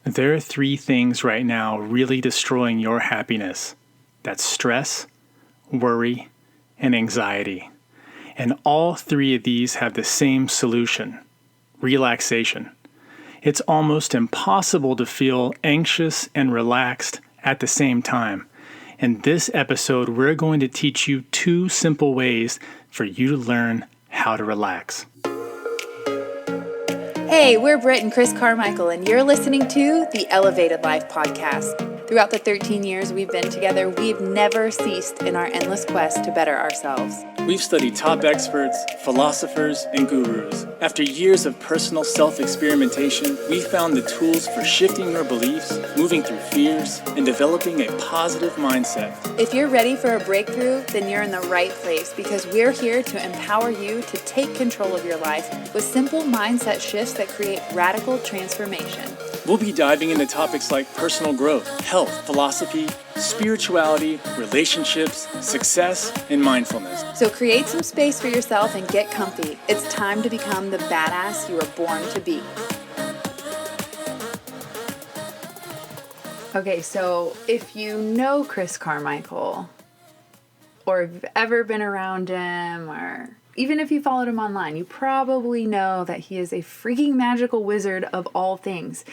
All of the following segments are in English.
There are three things right now really destroying your happiness. That's stress, worry, and anxiety. And all three of these have the same solution: relaxation. It's almost impossible to feel anxious and relaxed at the same time. In this episode, we're going to teach you two simple ways for you to learn how to relax. Hey, we're Britt and Chris Carmichael, and you're listening to the Elevated Life Podcast. Throughout the 13 years we've been together, we've never ceased in our endless quest to better ourselves. We've studied top experts, philosophers, and gurus. After years of personal self-experimentation, we found the tools for shifting your beliefs, moving through fears, and developing a positive mindset. If you're ready for a breakthrough, then you're in the right place, because we're here to empower you to take control of your life with simple mindset shifts that create radical transformation. We'll be diving into topics like personal growth, health, philosophy, spirituality, relationships, success, and mindfulness. So create some space for yourself and get comfy. It's time to become the badass you were born to be. Okay, so if you know Chris Carmichael, or if you've ever been around him, or even if you followed him online, you probably know that he is a freaking magical wizard of all things.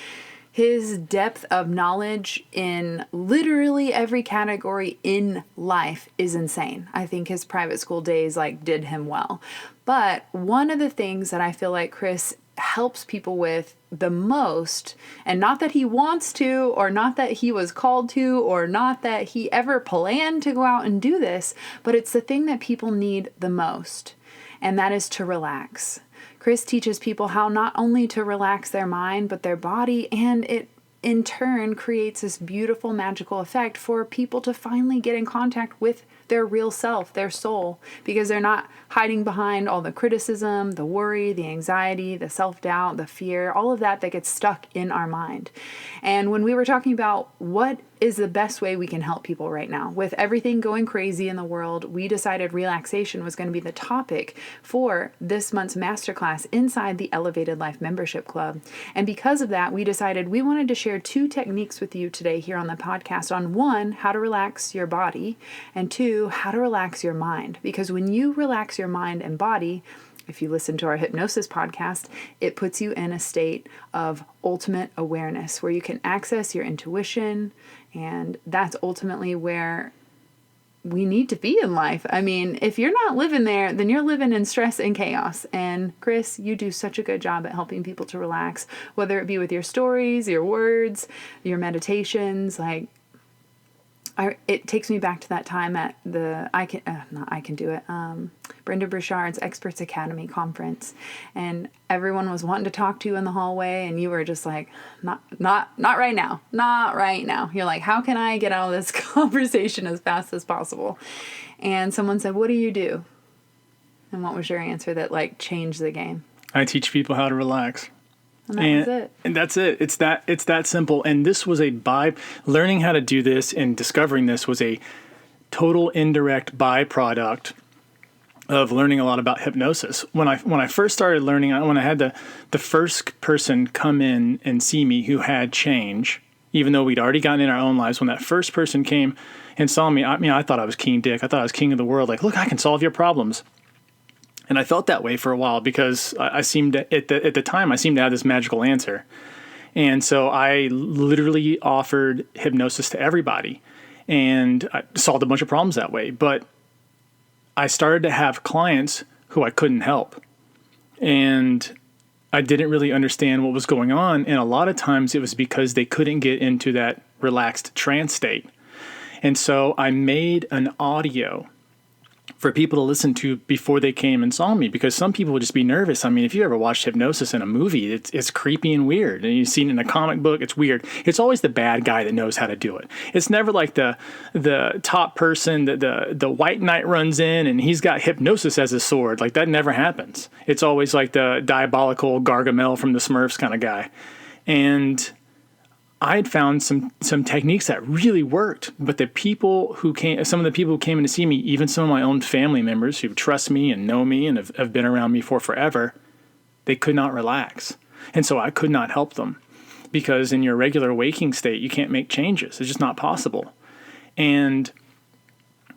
His depth of knowledge in literally every category in life is insane. I think his private school days did him well. But one of the things that I feel like Chris helps people with the most, and not that he wants to, or not that he was called to, or not that he ever planned to go out and do this, but it's the thing that people need the most, and that is to relax. Chris teaches people how not only to relax their mind, but their body, and it in turn creates this beautiful magical effect for people to finally get in contact with their real self, their soul, because they're not hiding behind all the criticism, the worry, the anxiety, the self-doubt, the fear, all of that gets stuck in our mind. And when we were talking about what is the best way we can help people right now, with everything going crazy in the world, we decided relaxation was going to be the topic for this month's masterclass inside the Elevated Life Membership Club. And because of that, we decided we wanted to share two techniques with you today here on the podcast on one, how to relax your body, and two, how to relax your mind. Because when you relax your mind and body, if you listen to our hypnosis podcast, it puts you in a state of ultimate awareness where you can access your intuition, and that's ultimately where we need to be in life. I mean, if you're not living there, then you're living in stress and chaos. And Chris, you do such a good job at helping people to relax, whether it be with your stories, your words, your meditations, it takes me back to that time at the Brenda Burchard's Experts Academy conference, and everyone was wanting to talk to you in the hallway, and you were just like, not right now, not right now. You're like, how can I get out of this conversation as fast as possible? And someone said, what do you do? And what was your answer that changed the game? I teach people how to relax. And that was it. And that's it. It's that simple. And this was learning how to do this and discovering this was a total indirect byproduct of learning a lot about hypnosis. When I first started learning, when I had the first person come in and see me who had change, even though we'd already gotten in our own lives, when that first person came and saw me, I thought I was King Dick. I thought I was king of the world. Look, I can solve your problems. And I felt that way for a while because I seemed to, at the time, I seemed to have this magical answer. And so I literally offered hypnosis to everybody, and I solved a bunch of problems that way. But I started to have clients who I couldn't help, and I didn't really understand what was going on. And a lot of times it was because they couldn't get into that relaxed trance state. And so I made an audio for people to listen to before they came and saw me, because some people would just be nervous. I mean, if you ever watched hypnosis in a movie, it's creepy and weird. And you've seen it in a comic book, it's weird. It's always the bad guy that knows how to do it. It's never like the top person, the white knight runs in and he's got hypnosis as a sword. That never happens. It's always like the diabolical Gargamel from the Smurfs kind of guy. And I had found some techniques that really worked, but some of the people who came in to see me, even some of my own family members who trust me and know me and have been around me for forever, they could not relax. And so I could not help them. because in your regular waking state, you can't make changes. It's just not possible. And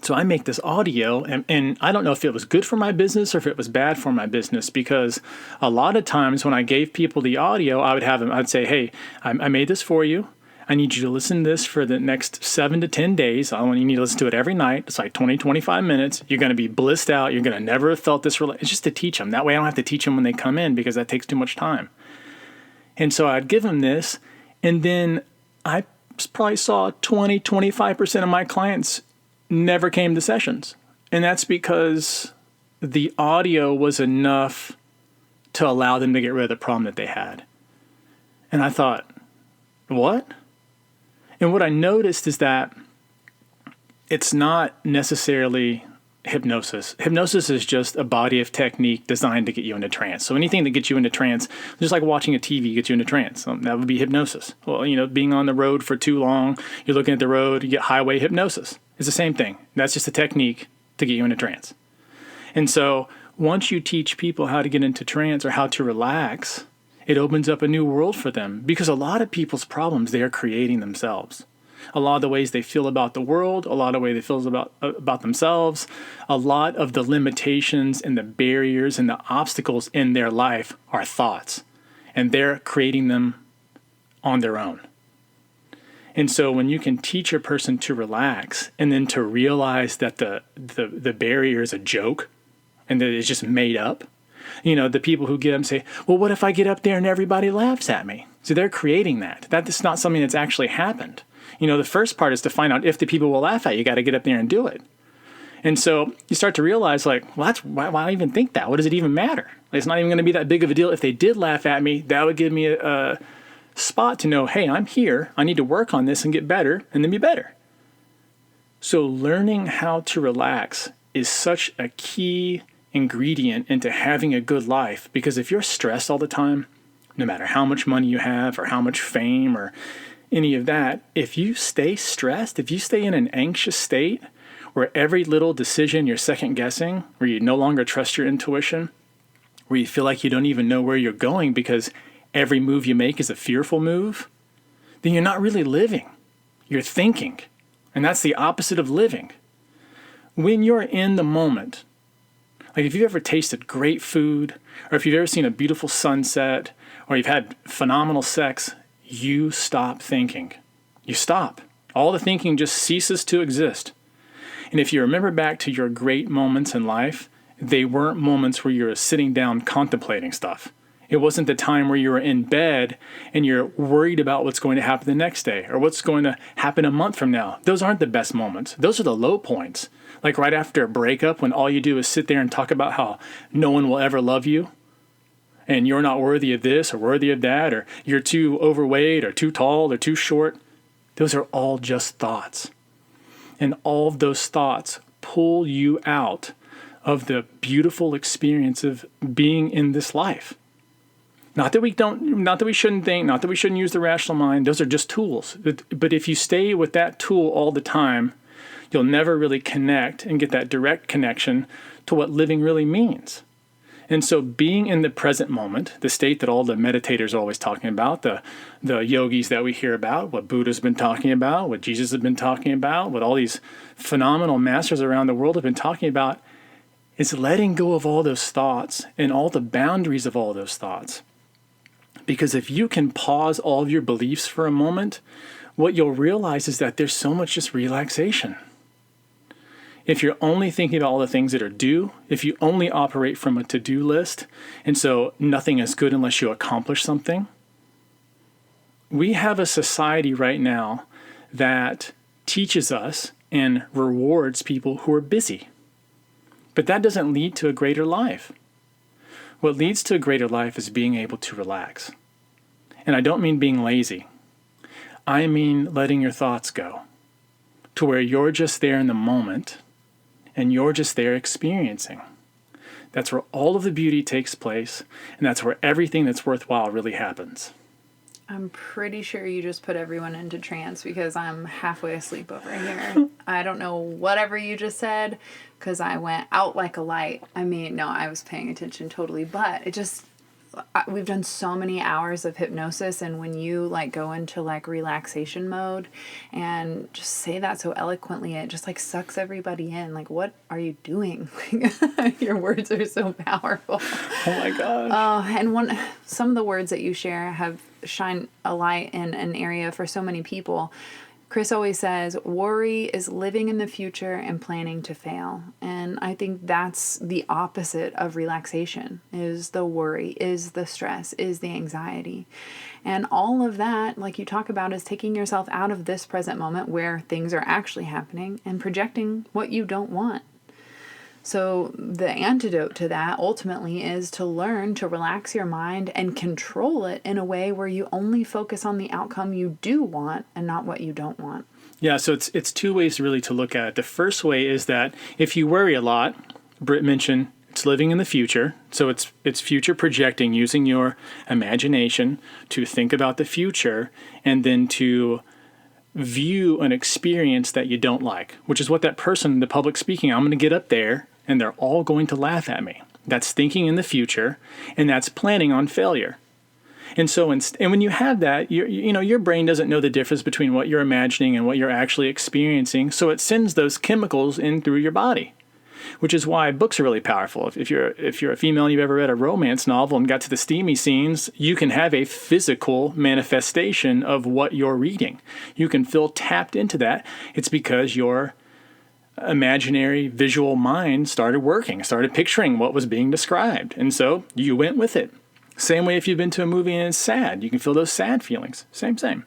so I make this audio, and I don't know if it was good for my business or if it was bad for my business, because a lot of times when I gave people the audio, I'd say, hey, I made this for you. I need you to listen to this for the next 7 to 10 days. You need to listen to it every night. It's like 20, 25 minutes. You're going to be blissed out. You're going to never have felt this. It's just to teach them. That way I don't have to teach them when they come in, because that takes too much time. And so I'd give them this, and then I probably saw 20, 25% of my clients never came to sessions. And that's because the audio was enough to allow them to get rid of the problem that they had. And I thought, what? And what I noticed is that it's not necessarily hypnosis. Hypnosis is just a body of technique designed to get you into trance. So anything that gets you into trance, just like watching a TV gets you into trance, that would be hypnosis. Well, being on the road for too long, you're looking at the road, you get highway hypnosis. It's the same thing. That's just a technique to get you into trance. And so once you teach people how to get into trance or how to relax, it opens up a new world for them, because a lot of people's problems they are creating themselves. A lot of the ways they feel about the world, a lot of the way they feel about themselves, a lot of the limitations and the barriers and the obstacles in their life are thoughts, and they're creating them on their own. And so when you can teach a person to relax and then to realize that the barrier is a joke and that it's just made up, the people who get up and say, well, what if I get up there and everybody laughs at me? So they're creating that. That's not something that's actually happened. The first part is to find out if the people will laugh at you. You got to get up there and do it. And so you start to realize, well, why even think that? What does it even matter? It's not even going to be that big of a deal. If they did laugh at me, that would give me a spot to know, hey, I'm here. I need to work on this and get better and then be better. So learning how to relax is such a key ingredient into having a good life, because if you're stressed all the time, no matter how much money you have or how much fame or any of that, if you stay stressed, if you stay in an anxious state where every little decision you're second guessing, where you no longer trust your intuition, where you feel like you don't even know where you're going because every move you make is a fearful move, then you're not really living. You're thinking. And that's the opposite of living. When you're in the moment, like if you've ever tasted great food, or if you've ever seen a beautiful sunset, or you've had phenomenal sex, you stop thinking. You stop. All the thinking just ceases to exist. And if you remember back to your great moments in life, they weren't moments where you were sitting down contemplating stuff. It wasn't the time where you were in bed and you're worried about what's going to happen the next day or what's going to happen a month from now. Those aren't the best moments. Those are the low points. Like right after a breakup, when all you do is sit there and talk about how no one will ever love you and you're not worthy of this or worthy of that, or you're too overweight or too tall or too short. Those are all just thoughts. And all of those thoughts pull you out of the beautiful experience of being in this life. Not that we shouldn't think, not that we shouldn't use the rational mind. Those are just tools. But if you stay with that tool all the time, you'll never really connect and get that direct connection to what living really means. And so being in the present moment, the state that all the meditators are always talking about, the yogis that we hear about, what Buddha's been talking about, what Jesus has been talking about, what all these phenomenal masters around the world have been talking about, is letting go of all those thoughts and all the boundaries of all those thoughts. Because if you can pause all of your beliefs for a moment, what you'll realize is that there's so much just relaxation. If you're only thinking about all the things that are due, if you only operate from a to-do list, and so nothing is good unless you accomplish something, we have a society right now that teaches us and rewards people who are busy. But that doesn't lead to a greater life. What leads to a greater life is being able to relax. And I don't mean being lazy. I mean letting your thoughts go to where you're just there in the moment and you're just there experiencing. That's where all of the beauty takes place, and that's where everything that's worthwhile really happens. I'm pretty sure you just put everyone into trance because I'm halfway asleep over here. I don't know whatever you just said because I went out like a light. I mean, no, I was paying attention totally, but we've done so many hours of hypnosis, and when you like go into like relaxation mode and just say that so eloquently, it just like sucks everybody in. Like, what are you doing? Your words are so powerful. Oh my gosh. And some of the words that you share have shine a light in an area for so many people. Chris always says, worry is living in the future and planning to fail. And I think that's the opposite of relaxation, is the worry, is the stress, is the anxiety. And all of that, like you talk about, is taking yourself out of this present moment where things are actually happening and projecting what you don't want. So the antidote to that ultimately is to learn to relax your mind and control it in a way where you only focus on the outcome you do want and not what you don't want. Yeah, so it's two ways really to look at it. The first way is that if you worry a lot, Britt mentioned it's living in the future. So it's future projecting, using your imagination to think about the future and then to view an experience that you don't like, which is what that person, the public speaking, I'm going to get up there and they're all going to laugh at me. That's thinking in the future, and that's planning on failure. And so, and when you have that, your brain doesn't know the difference between what you're imagining and what you're actually experiencing, so it sends those chemicals in through your body, which is why books are really powerful. If you're a female and you've ever read a romance novel and got to the steamy scenes, you can have a physical manifestation of what you're reading. You can feel tapped into that. It's because your imaginary visual mind started working, started picturing what was being described. And so you went with it. Same way if you've been to a movie and it's sad, you can feel those sad feelings. Same.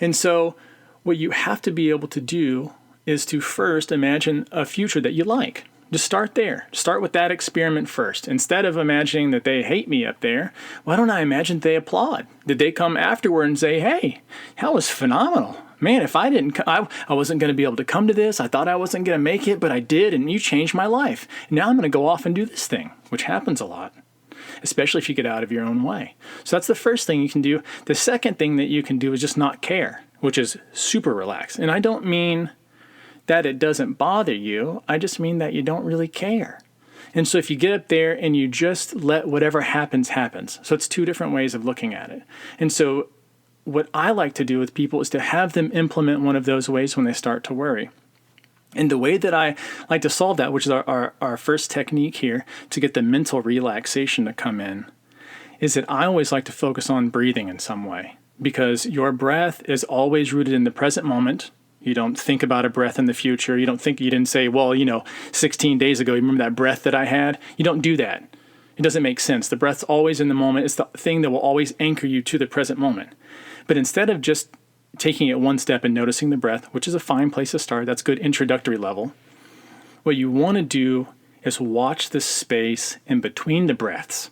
And so what you have to be able to do is to first imagine a future that you like. Just start there. Start with that experiment first. Instead of imagining that they hate me up there, why don't I imagine they applaud? Did they come afterward and say, hey, that was phenomenal. Man, if I didn't, I wasn't going to be able to come to this. I thought I wasn't going to make it, but I did, and you changed my life. Now I'm going to go off and do this thing, which happens a lot, especially if you get out of your own way. So that's the first thing you can do. The second thing that you can do is just not care, which is super relaxed. And I don't mean that it doesn't bother you. I just mean that you don't really care. And so if you get up there and you just let whatever happens, happens. So it's two different ways of looking at it. And so what I like to do with people is to have them implement one of those ways when they start to worry. And the way that I like to solve that, which is our first technique here to get the mental relaxation to come in, is that I always like to focus on breathing in some way, because your breath is always rooted in the present moment. You don't think about a breath in the future. You didn't say, well, 16 days ago, you remember that breath that I had? You don't do that. It doesn't make sense. The breath's always in the moment. It's the thing that will always anchor you to the present moment. But instead of just taking it one step and noticing the breath, which is a fine place to start, that's good introductory level, what you want to do is watch the space in between the breaths.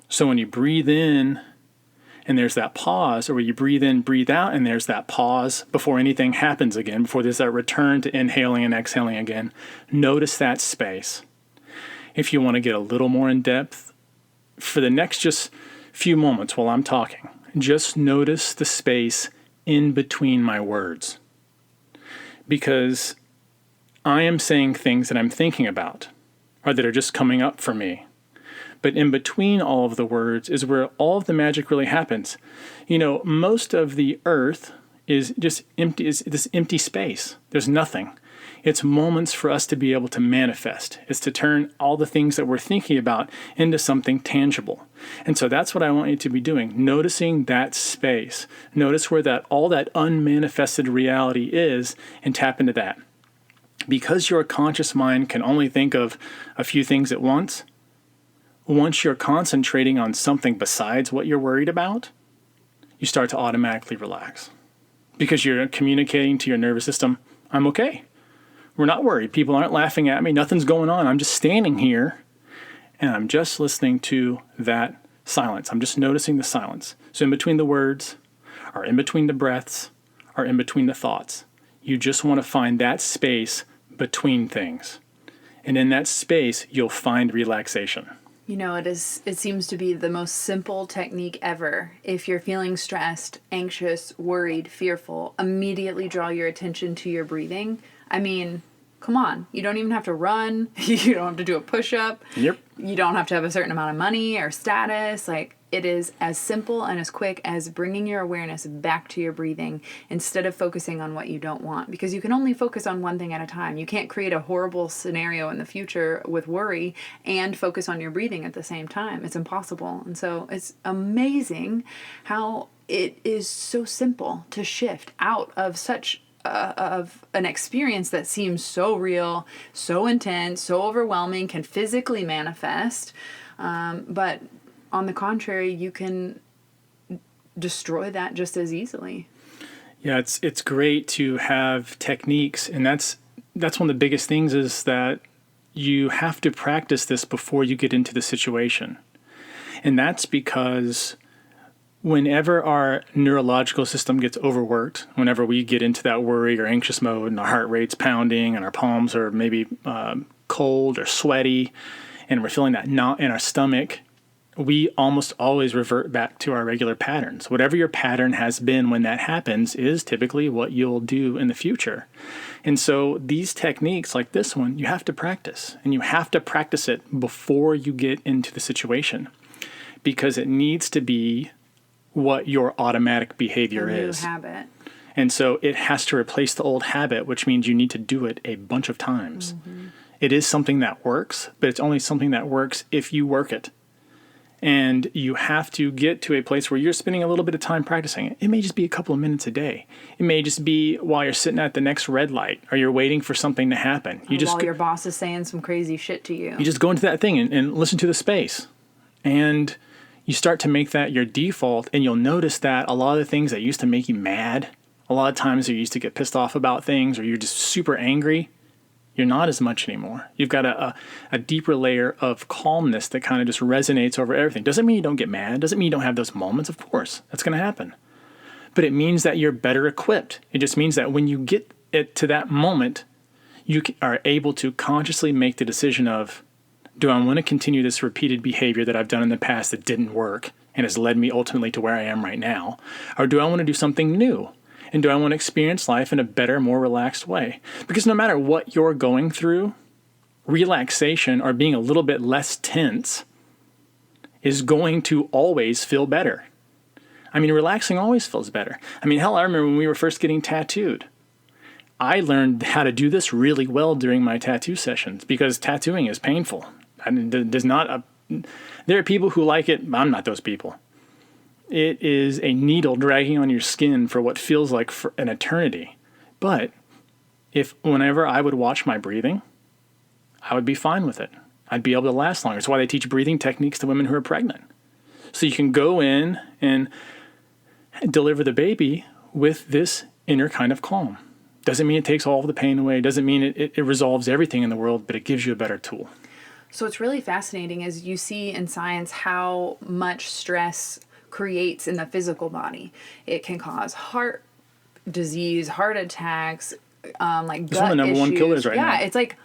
So when you breathe in and there's that pause, or when you breathe in, breathe out, and there's that pause before anything happens again, before there's that return to inhaling and exhaling again, notice that space. If you want to get a little more in depth, for the next just few moments while I'm talking, just notice the space in between my words. Because I am saying things that I'm thinking about, or that are just coming up for me. But in between all of the words is where all of the magic really happens. Most of the earth is just empty, is this empty space. There's nothing. It's moments for us to be able to manifest. It's to turn all the things that we're thinking about into something tangible. And so that's what I want you to be doing, noticing that space. Notice where all that unmanifested reality is and tap into that. Because your conscious mind can only think of a few things at once you're concentrating on something besides what you're worried about, you start to automatically relax. Because you're communicating to your nervous system, I'm okay. We're not worried. People aren't laughing at me. Nothing's going on. I'm just standing here and I'm just listening to that silence. I'm just noticing the silence. So in between the words, or in between the breaths, or in between the thoughts, you just want to find that space between things. And in that space, you'll find relaxation. It seems to be the most simple technique ever. If you're feeling stressed, anxious, worried, fearful, immediately draw your attention to your breathing. I mean, Come on. You don't even have to run. You don't have to do a push-up. Yep. You don't have to have a certain amount of money or status. Like, it is as simple and as quick as bringing your awareness back to your breathing instead of focusing on what you don't want. Because you can only focus on one thing at a time. You can't create a horrible scenario in the future with worry and focus on your breathing at the same time. It's impossible. And so it's amazing how it is so simple to shift out of such of an experience that seems so real, so intense, so overwhelming, can physically manifest. But on the contrary, you can destroy that just as easily. Yeah, it's great to have techniques, and that's one of the biggest things is that you have to practice this before you get into the situation. And that's because whenever our neurological system gets overworked, whenever we get into that worry or anxious mode and our heart rate's pounding and our palms are maybe cold or sweaty and we're feeling that knot in our stomach, we almost always revert back to our regular patterns. Whatever your pattern has been when that happens is typically what you'll do in the future. And so these techniques like this one, you have to practice, and you have to practice it before you get into the situation, because it needs to be what your automatic behavior is. New habit. And so it has to replace the old habit, which means you need to do it a bunch of times. Mm-hmm. It is something that works, but it's only something that works if you work it. And you have to get to a place where you're spending a little bit of time practicing it. It may just be a couple of minutes a day. It may just be while you're sitting at the next red light or you're waiting for something to happen. While your boss is saying some crazy shit to you. You just go into that thing and listen to the space. And you start to make that your default, and you'll notice that a lot of the things that used to make you mad, a lot of times you used to get pissed off about things or you're just super angry, you're not as much anymore. You've got a deeper layer of calmness that kind of just resonates over everything. Doesn't mean you don't get mad. Doesn't mean you don't have those moments. Of course, that's going to happen. But it means that you're better equipped. It just means that when you get it to that moment, you are able to consciously make the decision of, do I want to continue this repeated behavior that I've done in the past that didn't work and has led me ultimately to where I am right now? Or do I want to do something new? And do I want to experience life in a better, more relaxed way? Because no matter what you're going through, relaxation or being a little bit less tense is going to always feel better. I mean, relaxing always feels better. I mean, hell, I remember when we were first getting tattooed. I learned how to do this really well during my tattoo sessions because tattooing is painful. There are people who like it. I'm not those people. It is a needle dragging on your skin for what feels like for an eternity. But whenever I would watch my breathing, I would be fine with it. I'd be able to last longer. That's why they teach breathing techniques to women who are pregnant. So you can go in and deliver the baby with this inner kind of calm. Doesn't mean it takes all of the pain away. Doesn't mean it resolves everything in the world, but it gives you a better tool. So what's really fascinating is you see in science how much stress creates in the physical body. It can cause heart disease, heart attacks, like gut issues. It's one of the number one killers right now. Yeah, it's like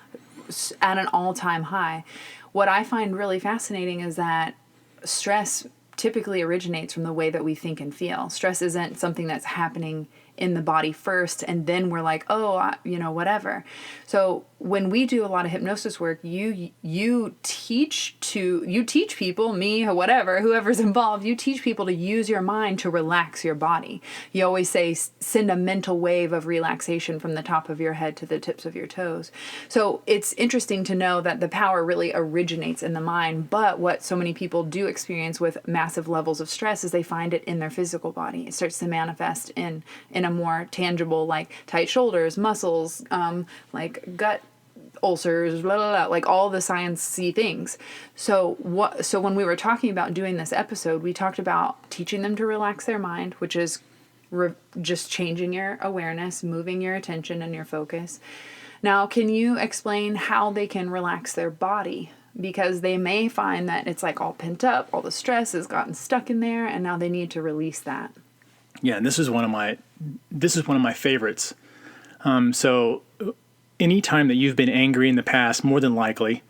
at an all-time high. What I find really fascinating is that stress typically originates from the way that we think and feel. Stress isn't something that's happening in the body first, and then we're like, whatever. So when we do a lot of hypnosis work, you teach people, me, whatever, whoever's involved, you teach people to use your mind to relax your body. You always say, send a mental wave of relaxation from the top of your head to the tips of your toes. So it's interesting to know that the power really originates in the mind, but what so many people do experience with massive levels of stress is they find it in their physical body. It starts to manifest in a more tangible, like tight shoulders, muscles, like gut ulcers, blah, blah, blah, like all the sciencey things. So when we were talking about doing this episode, we talked about teaching them to relax their mind, which is just changing your awareness, moving your attention and your focus. Now, can you explain how they can relax their body? Because they may find that it's like all pent up, all the stress has gotten stuck in there, and now they need to release that. Yeah, and this is one of my favorites. So any time that you've been angry in the past, more than likely,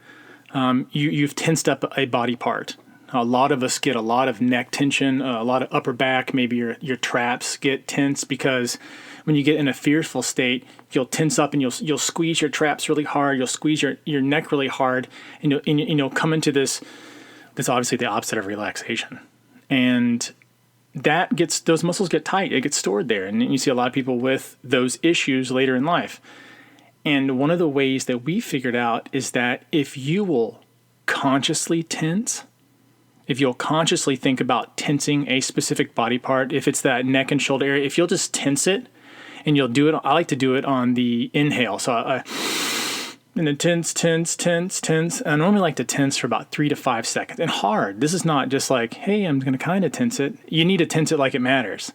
you've tensed up a body part. A lot of us get a lot of neck tension, a lot of upper back, maybe your traps get tense because when you get in a fearful state, you'll tense up and you'll squeeze your traps really hard, you'll squeeze your neck really hard, and you'll come into this obviously the opposite of relaxation. And those muscles get tight, it gets stored there. And you see a lot of people with those issues later in life. And one of the ways that we figured out is that if you will consciously tense, if you'll consciously think about tensing a specific body part, if it's that neck and shoulder area, if you'll just tense it, and you'll do it, I like to do it on the inhale. So and then tense. I normally like to tense for about 3 to 5 seconds, and hard. This is not just like, hey, I'm going to kind of tense it. You need to tense it like it matters.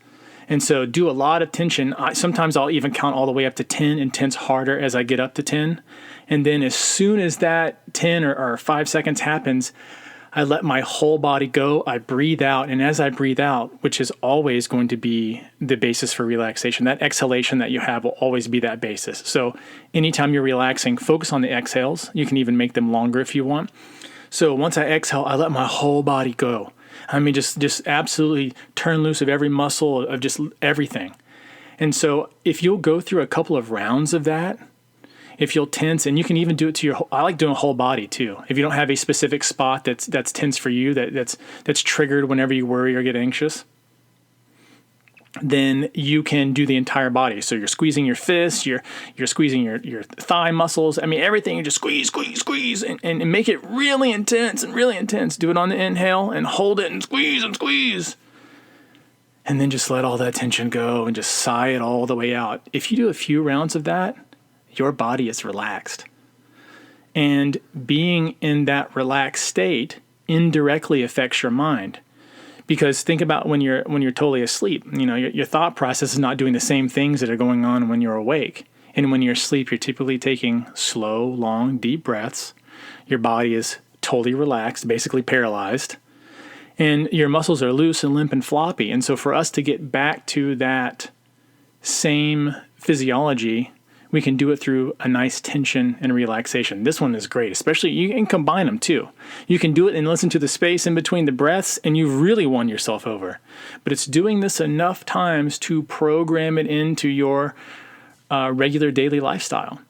And so do a lot of tension. Sometimes I'll even count all the way up to 10 and tense harder as I get up to 10. And then as soon as that 10 or 5 seconds happens, I let my whole body go. I breathe out. And as I breathe out, which is always going to be the basis for relaxation, that exhalation that you have will always be that basis. So anytime you're relaxing, focus on the exhales. You can even make them longer if you want. So once I exhale, I let my whole body go. I mean, just absolutely turn loose of every muscle, of just everything. And so if you'll go through a couple of rounds of that, if you'll tense, and you can even do it to I like doing whole body too. If you don't have a specific spot that's tense for you, that's triggered whenever you worry or get anxious, then you can do the entire body. So you're squeezing your fists, you're squeezing your thigh muscles. I mean, everything, you just squeeze, and make it really intense and really intense. Do it on the inhale and hold it and squeeze. And then just let all that tension go and just sigh it all the way out. If you do a few rounds of that, your body is relaxed. And being in that relaxed state indirectly affects your mind. Because think about when you're totally asleep, your thought process is not doing the same things that are going on when you're awake. And when you're asleep, you're typically taking slow, long, deep breaths. Your body is totally relaxed, basically paralyzed. And your muscles are loose and limp and floppy. And so for us to get back to that same physiology, we can do it through a nice tension and relaxation. This one is great, especially you can combine them too. You can do it and listen to the space in between the breaths, and you've really won yourself over. But it's doing this enough times to program it into your regular daily lifestyle.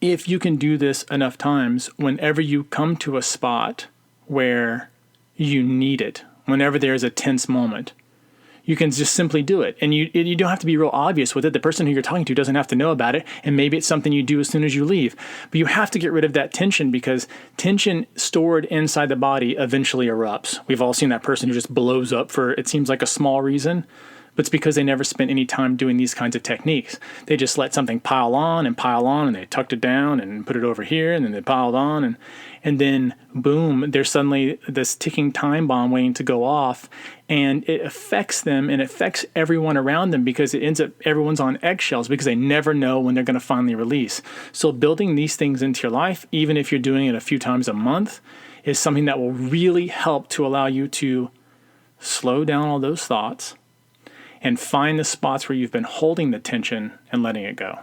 If you can do this enough times, whenever you come to a spot where you need it, whenever there's a tense moment, you can just simply do it. And you don't have to be real obvious with it. The person who you're talking to doesn't have to know about it. And maybe it's something you do as soon as you leave. But you have to get rid of that tension, because tension stored inside the body eventually erupts. We've all seen that person who just blows up for, it seems like, a small reason. But it's because they never spent any time doing these kinds of techniques. They just let something pile on, and they tucked it down and put it over here, and then they piled on, and then boom, there's suddenly this ticking time bomb waiting to go off, and it affects them and it affects everyone around them, because it ends up everyone's on eggshells because they never know when they're going to finally release. So building these things into your life, even if you're doing it a few times a month, is something that will really help to allow you to slow down all those thoughts and find the spots where you've been holding the tension and letting it go.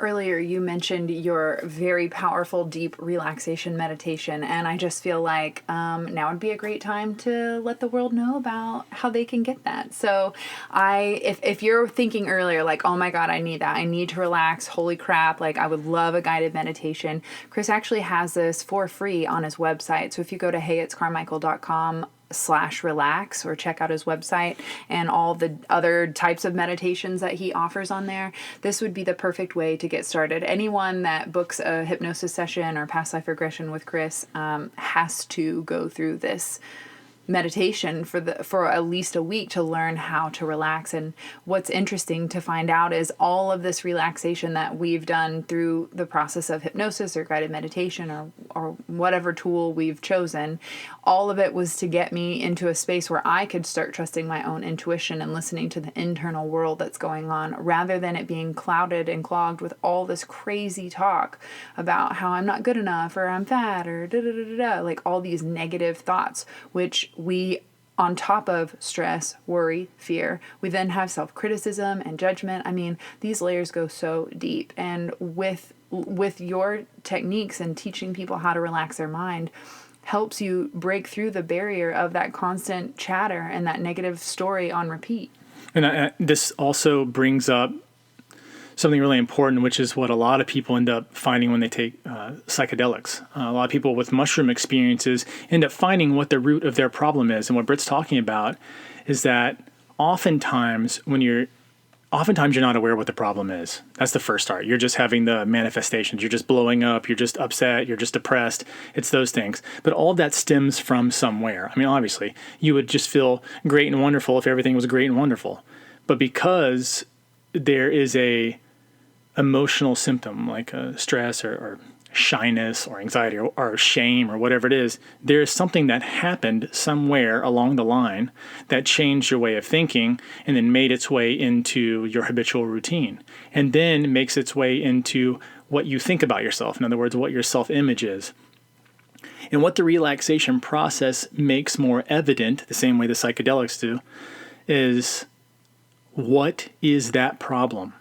Earlier, you mentioned your very powerful, deep relaxation meditation, and I just feel like now would be a great time to let the world know about how they can get that. So if you're thinking earlier, like, oh my God, I need that. I need to relax. Holy crap. Like, I would love a guided meditation. Chris actually has this for free on his website. So if you go to heyitscarmichael.com/relax, or check out his website and all the other types of meditations that he offers on there, this would be the perfect way to get started. Anyone that books a hypnosis session or past life regression with Chris has to go through this meditation for at least a week to learn how to relax. And what's interesting to find out is all of this relaxation that we've done through the process of hypnosis or guided meditation or whatever tool we've chosen, all of it was to get me into a space where I could start trusting my own intuition and listening to the internal world that's going on, rather than it being clouded and clogged with all this crazy talk about how I'm not good enough, or I'm fat, or da-da-da-da-da, like all these negative thoughts, which we, on top of stress, worry, fear, we then have self-criticism and judgment. I mean, these layers go so deep. And with your techniques and teaching people how to relax their mind helps you break through the barrier of that constant chatter and that negative story on repeat. And this also brings up something really important, which is what a lot of people end up finding when they take psychedelics. A lot of people with mushroom experiences end up finding what the root of their problem is. And what Britt's talking about is that oftentimes you're not aware what the problem is. That's the first start. You're just having the manifestations. You're just blowing up. You're just upset. You're just depressed. It's those things. But all that stems from somewhere. I mean, obviously, you would just feel great and wonderful if everything was great and wonderful. But because there is a emotional symptom like stress or shyness or anxiety or shame or whatever it is, there is something that happened somewhere along the line that changed your way of thinking and then made its way into your habitual routine and then makes its way into what you think about yourself. In other words, what your self-image is. And what the relaxation process makes more evident, the same way the psychedelics do, is what is that problem?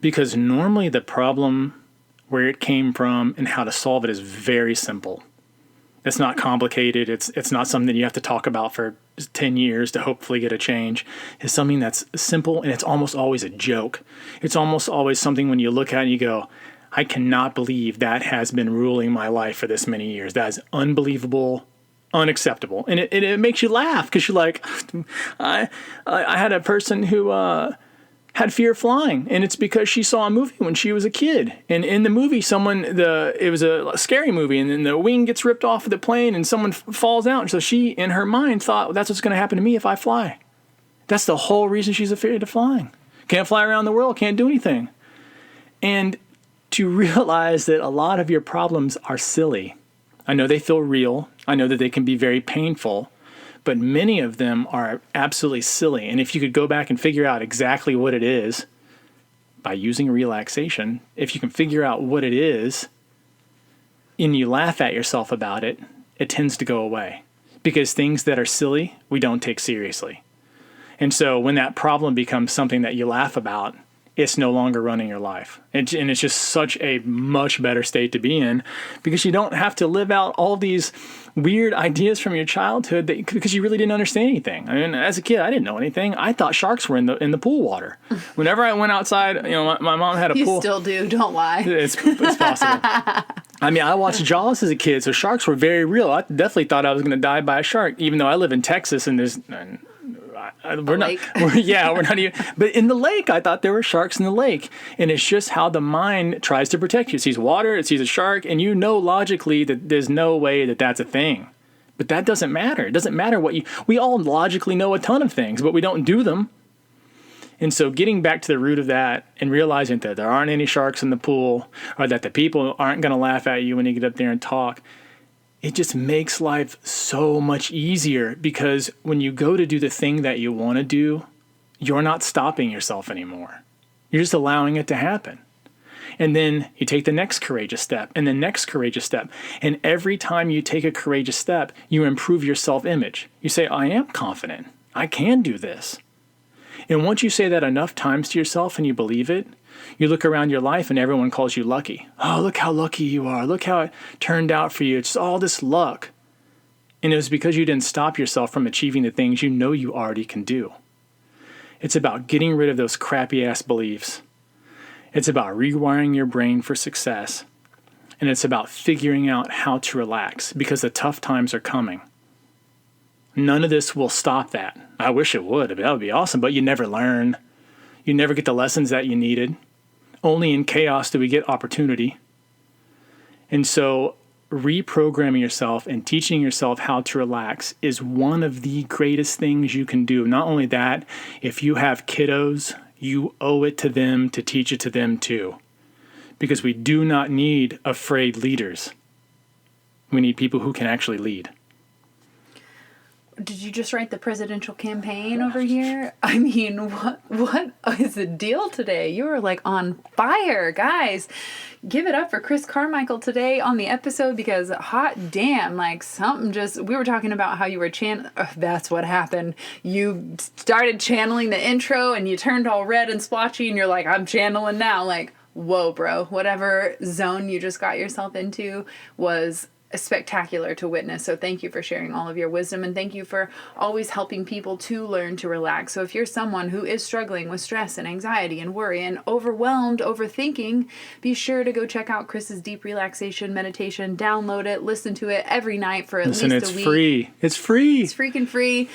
Because normally the problem, where it came from and how to solve it, is very simple. It's not complicated. It's not something that you have to talk about for 10 years to hopefully get a change. It's something that's simple, and it's almost always a joke. It's almost always something when you look at it and you go, I cannot believe that has been ruling my life for this many years. That is unbelievable, unacceptable. And it makes you laugh because you're like, I had a person who had fear of flying, and it's because she saw a movie when she was a kid. And in the movie, it was a scary movie, and then the wing gets ripped off of the plane and someone falls out. And so she, in her mind, thought, well, that's what's going to happen to me if I fly. That's the whole reason she's afraid of flying. Can't fly around the world, can't do anything. And to realize that a lot of your problems are silly. I know they feel real. I know that they can be very painful. But many of them are absolutely silly. And if you could go back and figure out exactly what it is by using relaxation, if you can figure out what it is and you laugh at yourself about it, it tends to go away. Because things that are silly, we don't take seriously. And so when that problem becomes something that you laugh about, it's no longer running your life. And it's just such a much better state to be in because you don't have to live out all these weird ideas from your childhood because you really didn't understand anything. I mean, as a kid, I didn't know anything. I thought sharks were in the pool water. Whenever I went outside, my mom had a pool. You still do, don't lie. It's possible. I mean, I watched Jaws as a kid, so sharks were very real. I definitely thought I was going to die by a shark, even though I live in Texas and there's... we're not even, but in the lake, I thought there were sharks in the lake. And it's just how the mind tries to protect you. It sees water, it sees a shark, and you know logically that there's no way that that's a thing. But that doesn't matter. It doesn't matter we all logically know a ton of things, but we don't do them. And so getting back to the root of that and realizing that there aren't any sharks in the pool or that the people aren't going to laugh at you when you get up there and talk, it just makes life so much easier because when you go to do the thing that you want to do, you're not stopping yourself anymore. You're just allowing it to happen. And then you take the next courageous step and the next courageous step. And every time you take a courageous step, you improve your self-image. You say, I am confident. I can do this. And once you say that enough times to yourself and you believe it, you look around your life and everyone calls you lucky. Oh, look how lucky you are. Look how it turned out for you. It's all this luck. And it was because you didn't stop yourself from achieving the things you know you already can do. It's about getting rid of those crappy ass beliefs. It's about rewiring your brain for success. And it's about figuring out how to relax because the tough times are coming. None of this will stop that. I wish it would. That would be awesome. But you never learn. You never get the lessons that you needed. Only in chaos do we get opportunity. And so reprogramming yourself and teaching yourself how to relax is one of the greatest things you can do. Not only that, if you have kiddos, you owe it to them to teach it to them too. Because we do not need afraid leaders. We need people who can actually lead. Did you just write the presidential campaign over here? I mean, what is the deal today? You are like on fire, guys. Give it up for Chris Carmichael today on the episode because hot damn, like we were talking about how you were that's what happened. You started channeling the intro and you turned all red and splotchy and you're like, I'm channeling now. Like, whoa, bro, whatever zone you just got yourself into was spectacular to witness. So thank you for sharing all of your wisdom, and thank you for always helping people to learn to relax. So if you're someone who is struggling with stress and anxiety and worry and overwhelmed, overthinking, be sure to go check out Chris's deep relaxation meditation. Download it, listen to it every night for at least a week. It's free. It's free. It's freaking free.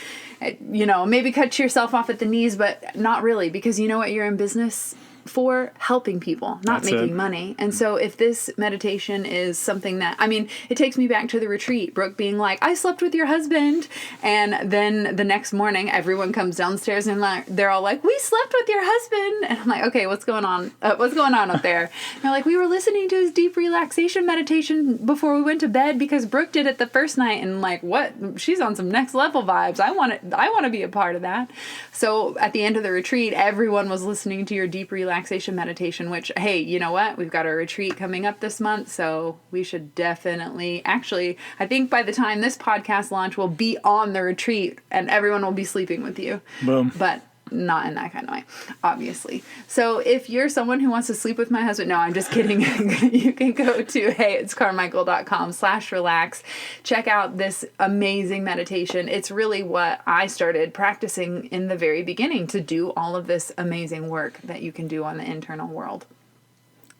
Maybe cut yourself off at the knees, but not really, because you know what you're in business for? Helping people, not making money. And so if this meditation is something that, it takes me back to the retreat, Brooke being like, I slept with your husband. And then the next morning, everyone comes downstairs and they're all like, we slept with your husband. And I'm like, okay, what's going on? What's going on up there? And they're like, we were listening to his deep relaxation meditation before we went to bed because Brooke did it the first night. And like, what? She's on some next level vibes. I want to be a part of that. So at the end of the retreat, everyone was listening to your deep relaxation meditation, which, hey, you know what? We've got our retreat coming up this month, so we should definitely, actually, I think by the time this podcast launch, we'll be on the retreat and everyone will be sleeping with you. Boom. But not in that kind of way, obviously. So if you're someone who wants to sleep with my husband, no, I'm just kidding. You can go to heyitscarmichael.com/relax. Check out this amazing meditation. It's really what I started practicing in the very beginning to do all of this amazing work that you can do on the internal world.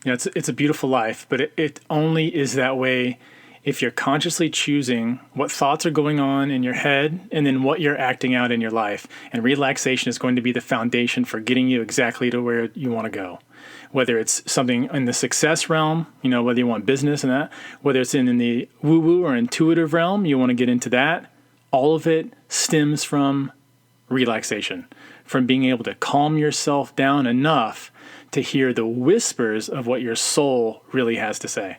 Yeah, it's a beautiful life, but it only is that way if you're consciously choosing what thoughts are going on in your head and then what you're acting out in your life. And relaxation is going to be the foundation for getting you exactly to where you want to go. Whether it's something in the success realm, whether you want business and that, whether it's in the woo-woo or intuitive realm, you want to get into that. All of it stems from relaxation, from being able to calm yourself down enough to hear the whispers of what your soul really has to say.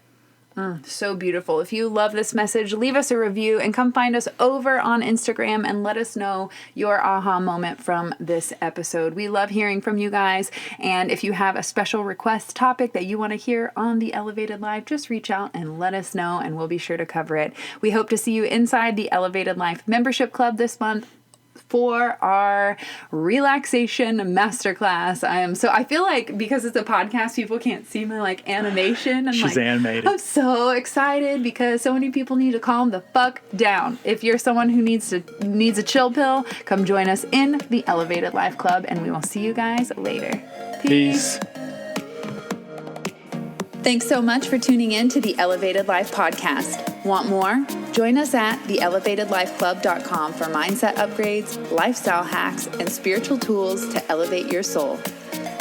So beautiful. If you love this message, leave us a review and come find us over on Instagram and let us know your aha moment from this episode. We love hearing from you guys. And if you have a special request topic that you want to hear on the Elevated Life, just reach out and let us know and we'll be sure to cover it. We hope to see you inside the Elevated Life membership club this month for our relaxation masterclass. I feel like because it's a podcast, people can't see my animation. She's animated. I'm so excited because so many people need to calm the fuck down. If you're someone who needs a chill pill, come join us in the Elevated Life Club, and we will see you guys later. Peace. Thanks so much for tuning in to the Elevated Life podcast. Want more? Join us at theelevatedlifeclub.com for mindset upgrades, lifestyle hacks, and spiritual tools to elevate your soul.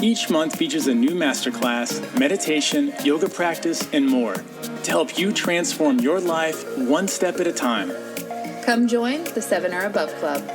Each month features a new masterclass, meditation, yoga practice, and more to help you transform your life one step at a time. Come join the 7 or Above Club.